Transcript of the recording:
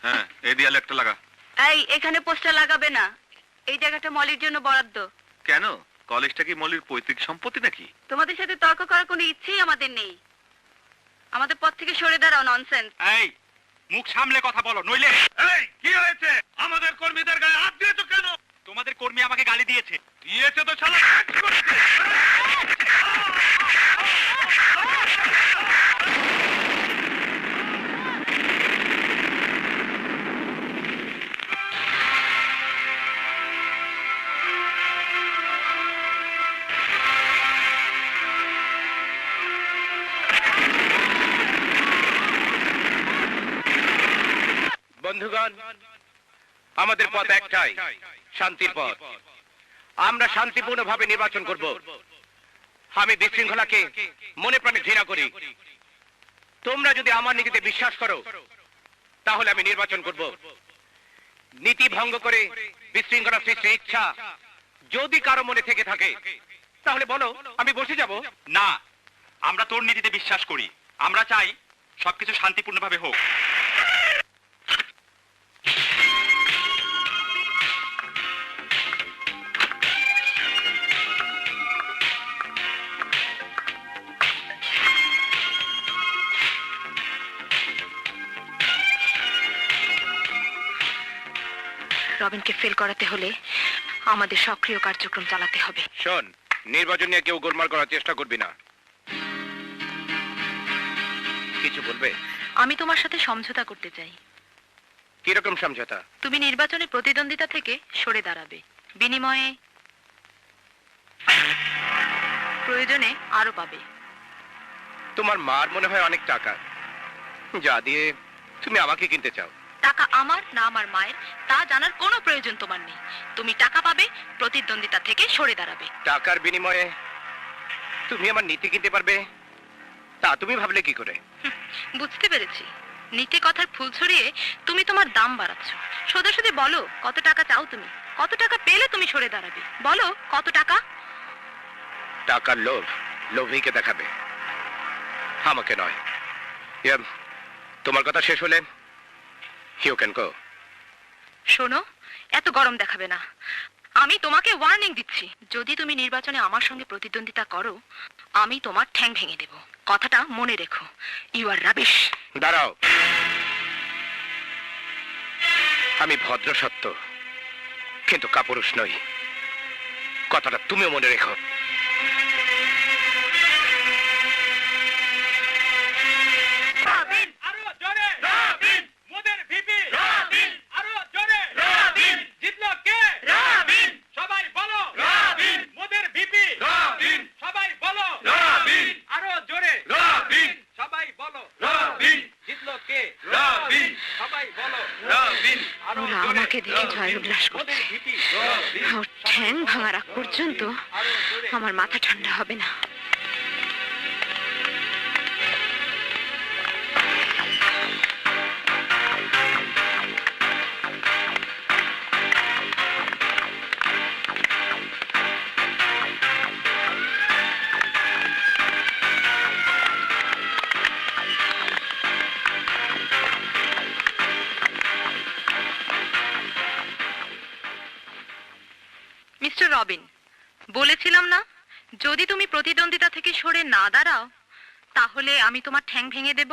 হ্যাঁ, এই দেয়ালে একটা লাগা। এই এখানে পোস্টার লাগাবে না, এই জায়গাটা মলির জন্য বরাদ্দ। কেন? কলেজটা কি মলির পৈতৃক সম্পত্তি নাকি? তোমাদের সাথে তর্ক করার কোনো ইচ্ছেই আমাদের নেই। আমাদের পথ থেকে সরে দাঁড়াও, ননসেন্স। এই মুখ সামলে কথা বলো, নইলে। এই কি হয়েছে? আমাদের কর্মীদের গায়ে হাত দিয়েছো কেন? তোমাদের কর্মী আমাকে গালি দিয়েছে। দিয়েছে তো শালা কাজ করেছে। বন্ধুগণ, আমাদের পথ একটাই, শান্তির পথ। আমরা শান্তিপূর্ণভাবে নির্বাচন করব। আমি বিশৃঙ্খলাকে মনে প্রাণে ঘৃণা করি। তোমরা যদি আমার নীতিতে বিশ্বাস করো তাহলে আমি নির্বাচন করব। নীতি ভঙ্গ করে বিশৃঙ্খলা সৃষ্টির ইচ্ছা যদি কারো মনে থেকে থাকে তাহলে বলো, আমি বসে যাব। না, আমরা তোর নীতিতে বিশ্বাস করি। আমরা চাই সবকিছু শান্তিপূর্ণভাবে হোক। রবিনকে ফেল করাতে হলে আমাদের সক্রিয় কার্যক্রম চালাতে হবে। শোন, নির্বাচন নিয়ে কেউ গোলমাল করার চেষ্টা করবি না। কিছু বলবে? আমি তোমার সাথে সমঝোতা করতে চাই। কিরকম সমঝোতা? তুমি নির্বাচনে প্রতিদ্বন্দ্বিতা থেকে সরে দাঁড়াবে, বিনিময়ে প্রয়োজনে আরো পাবে। তোমার মার মনে হয় অনেক টাকা, যা দিয়ে তুমি আমাকে কিনতে চাও। টাকা আমার না আমার মায়ের তা জানার কোনো প্রয়োজন তোমার নেই। তুমি টাকা পাবে, প্রতিদ্বন্দ্বিতা থেকে সরে দাঁড়াবে। টাকার বিনিময়ে তুমি আমার নীতি কিনতে পারবে, তা তুমি ভাবলে কি করে? বুঝতে পেরেছি, নীতি কথার ফুল ছড়িয়ে তুমি তোমার দাম বাড়াচ্ছ। সোজাসুজি বলো, কত টাকা চাও তুমি? কত টাকা পেলে তুমি সরে দাঁড়াবে? বলো কত টাকা? টাকার লোভ লোভীকে দেখাবে, আমাকে নয়। তোমার কথা শেষ হলে ইউ ক্যান গো। শোনো, এত গরম দেখাবে না। আমি তোমাকে ওয়ার্নিং দিচ্ছি, যদি তুমি নির্বাচনে আমার সঙ্গে প্রতিদ্বন্দ্বিতা করো আমি তোমার ঠ্যাং ভেঙে দেব। কথাটা মনে রেখো। You are rubbish. দাঁড়াও, আমি ভদ্র সত্য কিন্তু কাপুরুষ নই, কথাটা তুমিও মনে রেখো। আমাকে দেখে জয় উল্লাস করছে। ওর ঠ্যাং ভাঙার আগ পর্যন্ত আমার মাথা ঠান্ডা হবে না। মিস্টার রবিন, বলেছিলাম না, যদি তুমি প্রতিদ্বন্দ্বিতা থেকে সরে না দাঁড়াও তাহলে আমি তোমার ঠ্যাং ভেঙে দেব।